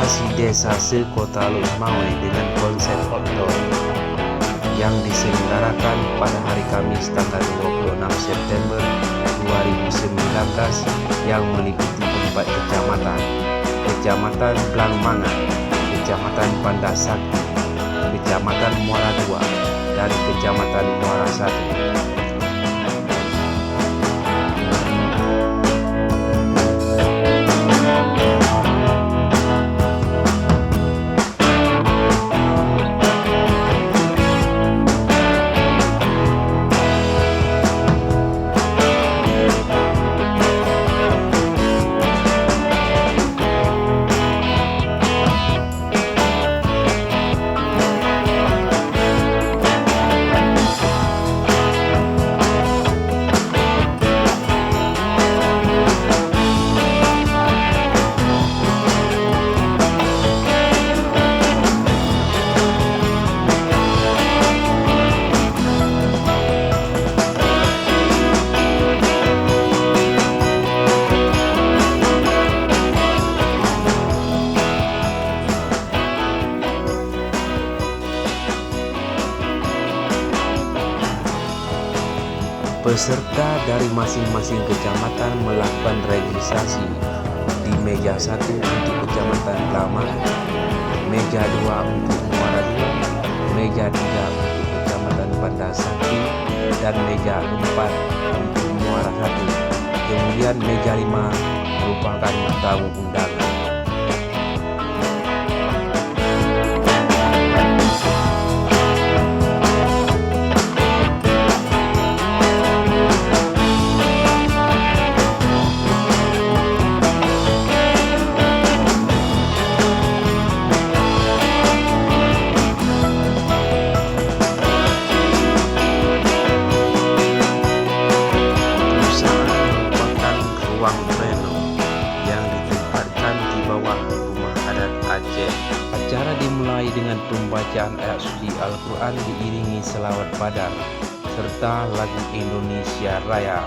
inovasi desa sekota Lukmawe dengan konsep outdoor yang diselenggarakan pada hari Kamis tanggal 26 September 2019 yang meliputi 4 kecamatan: Kecamatan Blangmangan, Kecamatan Pandasakti, Kecamatan Muara II, dan Kecamatan Muara I. Peserta dari masing-masing kecamatan melakukan registrasi di meja 1 untuk Kecamatan Blangmangan, meja 2 untuk Muara II, meja 3 untuk Kecamatan Pandasakti, dan meja 4 untuk Muara I. Kemudian meja 5 merupakan tamu undangan. Acara dimulai dengan pembacaan ayat suci Al-Quran diiringi selawat badar serta lagu Indonesia Raya,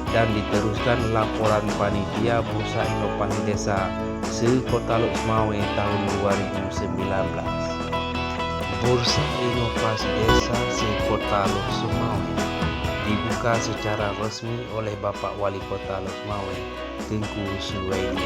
dan diteruskan laporan panitia Bursa Inovasi Desa sekota Lukmawe tahun 2019. Bursa Inovasi Desa sekota Lukmawe dibuka secara resmi oleh Bapak Wali Kota Lukmawe, Tengku Suwaidi.